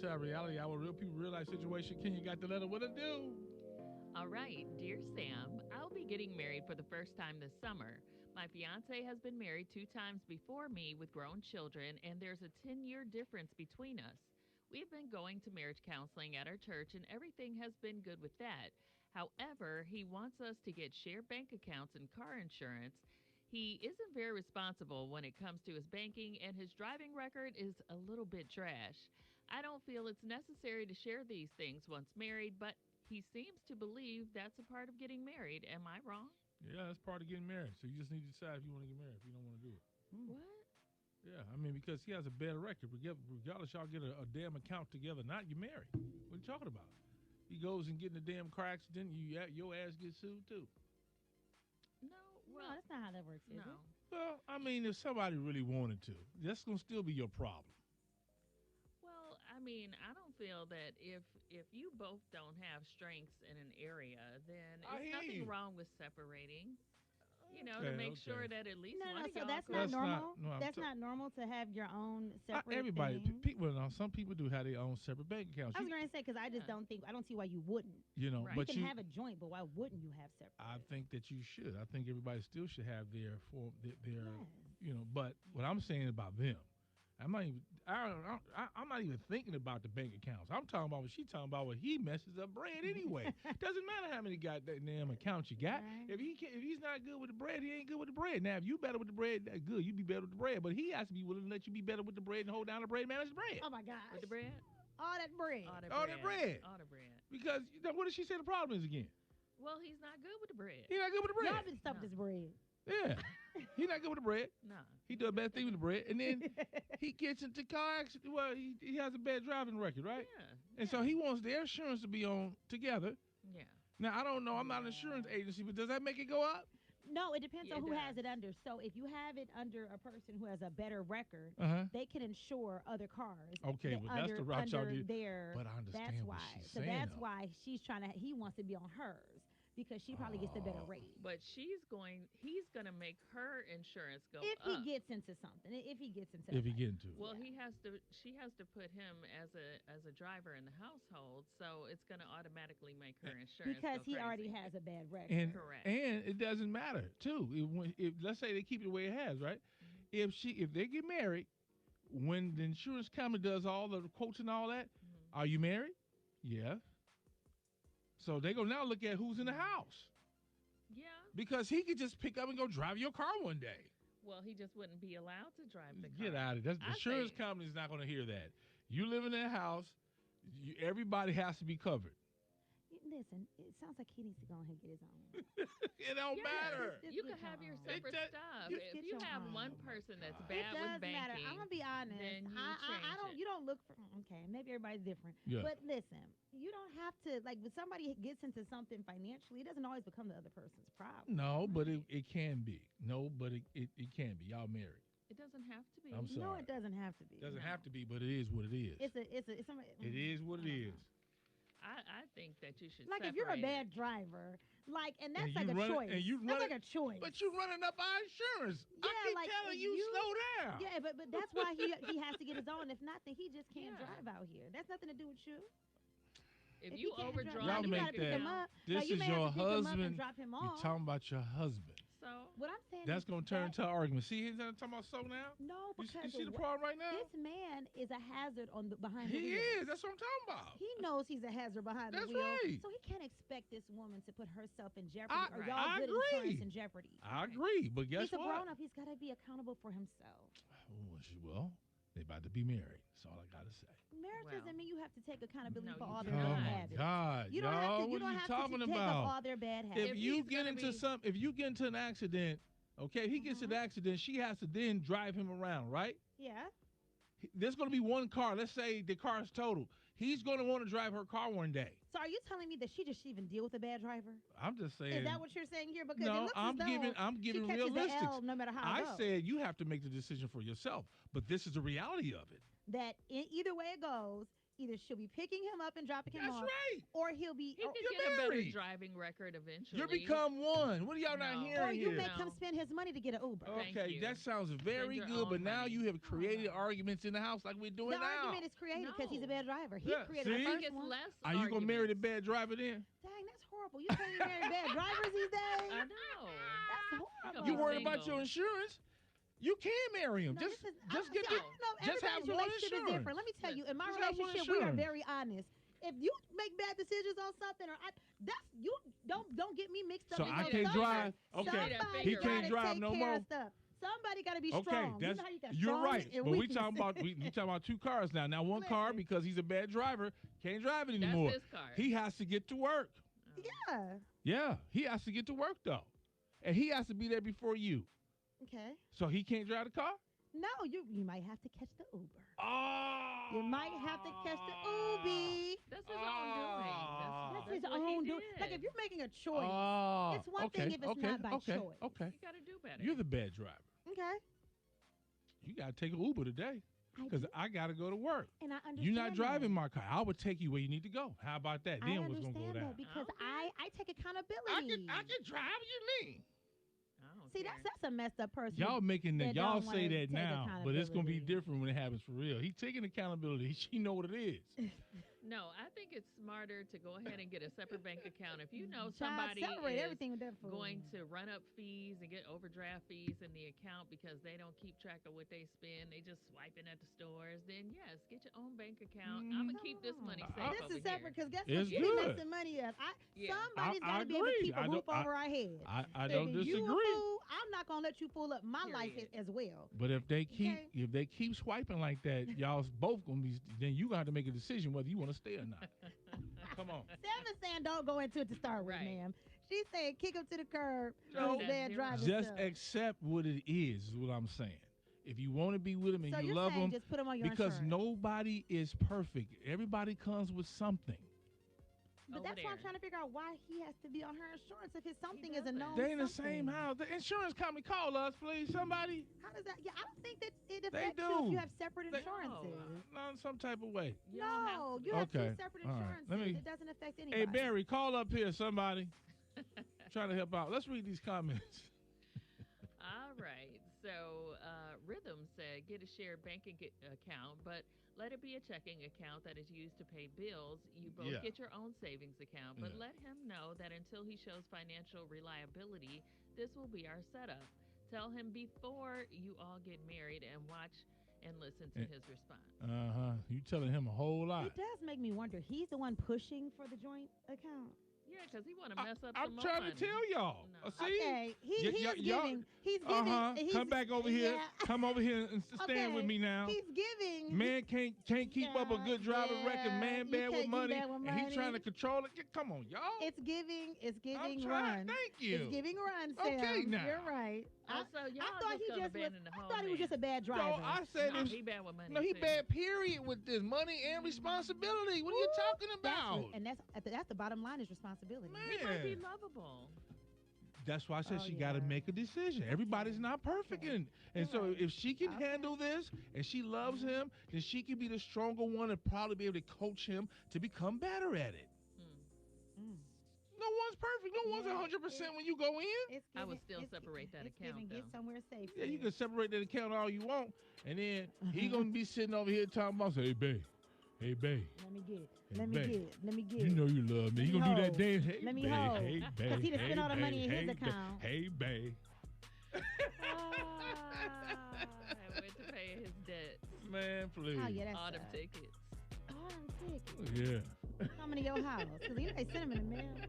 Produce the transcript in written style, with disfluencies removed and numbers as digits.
It's a reality. Our real people, real life situation. Kenya got the letter. What it do? All right, dear Sam, I'll be getting married for the first time this summer. My fiance has been married 2 times before me with grown children, and there's a 10-year difference between us. We've been going to marriage counseling at our church, and everything has been good with that. However, he wants us to get shared bank accounts and car insurance. He isn't very responsible when it comes to his banking, and his driving record is a little bit trash. I don't feel it's necessary to share these things once married, but he seems to believe that's a part of getting married. Am I wrong? Yeah, that's part of getting married. So you just need to decide if you want to get married, if you don't want to do it. What? Yeah, I mean, because he has a bad record. Regardless, y'all get a damn account together. Not you married. What are you talking about? He goes and get in a damn car accident. Your ass gets sued too. No, No, well, that's not how that works, is no. Well, I mean, if somebody really wanted to, that's gonna still be your problem. Well, I mean, I don't feel that if you both don't have strengths in an area, then I it's hear nothing you. wrong with separating. You know, to Okay, make okay. sure that at it? least No, one no, of so y'all that's goes. not That's not- normal. no, I'm That's ta- not normal to have your own Not separate everybody. thing. People, no, some people do have their own separate bank accounts. I was going to say, because I just Yeah. I don't see why you wouldn't. Right. But You can have a joint, but why wouldn't you have separate? I think that you should. I think everybody still should have their form, their Yes. But what I'm saying about them, I'm not even. I'm not even thinking about the bank accounts. I'm talking about what she talking about. What he messes up bread anyway. Doesn't matter how many goddamn accounts you got. Right. If he's not good with the bread, he ain't good with the bread. Now, if you better with the bread, that's good. You be better with the bread. But he has to be willing to let you be better with the bread and hold down the bread, and manage the bread. Oh my gosh. With the bread? All that bread. All the All bread. that bread. All the bread. Because what did she say the problem is again? Well, he's not good with the bread. He not good with the Y'all bread. been stuffed this bread. Yeah, he not good with the bread. No. He does a bad thing with the bread, and then he gets into car accident. Well, he has a bad driving record, right? Yeah. And so he wants their insurance to be on together. Yeah. Now I don't know. I'm not an insurance agency, but does that make it go up? No, it depends Yeah, on it who has does. it under. So if you have it under a person who has a better record, Uh-huh. they can insure other cars. Okay, that well, that's the route y'all under did. their. But I understand That's what why. she's so saying, that's though. why she's trying to. He wants to be on hers because she probably gets the better rate. But he's going to make her insurance go If up. he gets into something, if he gets into, If he that get into it. Well, she has to put him as a driver in the household, so it's going to automatically make her insurance because go he crazy. already has a bad record. and Correct. and it doesn't matter too. If let's say they keep it the way it has, right? If they get married, when the insurance company does all the quotes and all that, are you married? Yeah. So they go now look at who's in the house Yeah. because he could just pick up and go drive your car one day. Well, he just wouldn't be allowed to drive the car. Get out of it. The I insurance say- company's not going to hear that. You live in that house, everybody has to be covered. Listen, it sounds like he needs to go ahead and get his own. It don't Yeah, matter. Just You get can have your your own. separate It stuff. does- If get you your have own. one person that's It bad does with matter. banking, I'm gonna be honest. then you I change don't. it. You don't look for. Okay, maybe everybody's different. Yeah. But listen, you don't have to. Like when somebody gets into something financially, it doesn't always become the other person's problem. No, but it can be. No, but it can be. Y'all married. It doesn't have to be. I'm sorry. No, it doesn't have to be. Doesn't have to be, but it is what it is. It's somebody. It is what it is. I think that you should Like if separate you're a it. bad driver, like, and that's And like you a run- choice. and you That's run like it- a choice. But you running up our insurance. I keep like, telling if you, slow down. Yeah, but that's why he has to get his own. If not, then he just can't Yeah. drive out here. That's nothing to do with you. If If you he can't overdraw, drive- Y'all you you make gotta pick that. him up. This Now, you is may have your to pick him up and husband. drop him You're off. talking about your husband. So What I'm saying That's is going to turn that- into an argument. See, he's talking about so now? No, You because see the of problem right now? this man is a hazard on the behind the He wheel. is. That's what I'm talking about. He knows he's a hazard behind That's the wheel, right. so he can't expect this woman to put herself in jeopardy or Right. y'all I good agree. insurance in jeopardy. I agree, but guess He's a what? grown up. He's got to be accountable for himself. Well, they about to be married. That's all I got to say. Marriage Well. doesn't mean you have to take accountability No, for you all do their Oh not. bad my habits. God, You don't y'all! have to. What You are don't you have talking to take about? up all their bad habits. If If you he's get gonna into be- some, if you get into an accident, okay, he gets in an accident, she has to then drive him around, right? Yeah. There's going to be one car. Let's say the car is totaled. He's going to want to drive her car one day. So are you telling me that she just even deal with a bad driver? I'm just saying. Is that what you're saying here? Because it No, looks I'm as though I'm giving she catches the realistic. L no matter how it I goes. said you have to make the decision for yourself, but this is the reality of it. That either way it goes, either she'll be picking him up and dropping him That's off, right. or he'll be, He could you're get a better married. driving record eventually. You become one. What are y'all not No. hearing or you here? make him No. spend his money to get an Uber. Thank Okay, you. that sounds very your good, but own now money. you have created no. arguments in the house like we're doing The now. argument is created because he's a No. bad driver. He Yeah, created see? the I think first it's one. less. Are you gonna marry the arguments. bad driver then? Dang, that's horrible. You can't even marry bad drivers these days. I know. That's horrible. You Oh. worried about Single. your insurance? You can marry him. No, just this is- just I- get see, the, I don't know. just have Everybody's one relationship is insurance. different. Let me tell you, in my Just have one relationship, we are insurance. very honest. If you make bad decisions on something, or that's you don't get me mixed up. So in I no can't somebody- drive. Okay, Somebody he gotta can't drive take no care more. of stuff. Somebody got to be Okay, strong. You that's know how you got you're strong right. and But we talking weaknesses. about we talking about two cars now. Now one car Listen. because he's a bad driver can't drive it That's anymore. his car. He has to get to work. Oh. Yeah. Yeah, he has to get to work though, and he has to be there before you. Okay. So he can't drive the car. No, you might have to catch the Uber. Oh, You might have to catch the Uber. That's his own doing. That's That's his what he own doing. did. Like if you're making a choice, Oh, it's one okay, thing if it's okay, not by okay, choice. Okay, You got to do better. you're the bad driver. okay. You gotta take an Uber today because do, I gotta go to work. and I understand. You're not driving that. my car. I would take you where you need to go. How about that? I Then what's gonna understand go down? that because Okay. I take accountability. I can drive. You mean? I don't See, care. that's a messed up person. Y'all making that. that Y'all don't say wanna that take now, but it's gonna be accountability. different when it happens for real. He taking accountability. She know what it is. No, I think it's smarter to go ahead and get a separate bank account. If you know Child, somebody separate is everything with that fool. going to run up fees and get overdraft fees in the account because they don't keep track of what they spend, they just swiping at the stores, then yes, get your own bank account. I'm going to keep this money No. safe This over is separate here. because guess It's what? You be good. messing money up. Yeah. Somebody's I got to be able to agree. keep a I roof don't- over our head. I And don't if you a disagree. fool, I'm not gonna let you fool up my life Period. as well. But if they keep Okay. if they keep swiping like that, y'all both gonna be. Then you got to make a decision whether you want to stay or not. Come on. Seven saying don't go into it to start with, Right. ma'am. She's saying kick him to the curb. No. for his bad Just driving Just stuff. accept what it is what I'm saying. If you want to be with him and So you you're love saying him, just put him on your because insurance. nobody is perfect. Everybody comes with something. But over that's why I'm there. trying to figure out why he has to be on her insurance if his something is a doesn't. known They in the something. same house. The insurance company, call us, please. Somebody. How does that? Yeah, I don't think that it They affects you do. if you have separate They- insurances. No, some type of way. You don't have No, to you be. have two Okay. separate All right. insurances. Let me- It doesn't affect anybody. Hey, Barry, call up here, somebody. Trying to help out. Let's read these comments. All right. So, Rhythm said get a shared banking account, but let it be a checking account that is used to pay bills. You both Yeah. get your own savings account, but Yeah. let him know that until he shows financial reliability, this will be our setup. Tell him before you all get married and watch and listen to Eh. his response. You telling him a whole lot. It does make me wonder. He's the one pushing for the joint account. Yeah, because he want to mess up I'm some more trying money. to tell y'all. No. See? Okay, Y- he's y- y'all- giving. He's giving. He's, Come back over here. yeah. Come over here and stand Okay, with me now. He's giving. Man can't keep up a good driving record. Yeah, Man you bad can't with do money, that with and he's trying to money. control it. Come on, y'all. It's giving. It's I'm giving trying. run. Thank you. It's giving run. Okay, Sam. now. You're right. Also, y'all I thought just he gonna just was. abandon the I whole thought he was man. just a bad No, driver. I said No, it was, he bad with money. no, he too. bad. Period with this money and responsibility. What are you Ooh, talking That's about? what- and that's the bottom line is responsibility. Man. He might be lovable. That's why I said Oh, she got to yeah. make a decision. Everybody's not perfect, Okay. and You're so right. if she can Okay. handle this and she loves him, then she can be the stronger one and probably be able to coach him to become better at it. Hmm. Mm. No one's perfect. No one's Yeah, 100% when you go in. It's I would giving- still it's- separate that it's account, giving, Get though. somewhere safe. Yeah, you here. can separate that account all you want, and then he gonna be sitting over here talking about, hey babe, hey babe, Let me get it. Hey, Let me babe. get it. Let me get you it. know you love me. Let He me gonna do that hold. dance. Hey Let me babe, hold. hey 'Cause babe, he done hey spent all the money in babe, his hey babe, account. hey babe. I went to pay his debts. Man, please. Oh yeah, that's Autumn tickets. Autumn tickets. Yeah. Coming to your house because you know they send them in the mail. I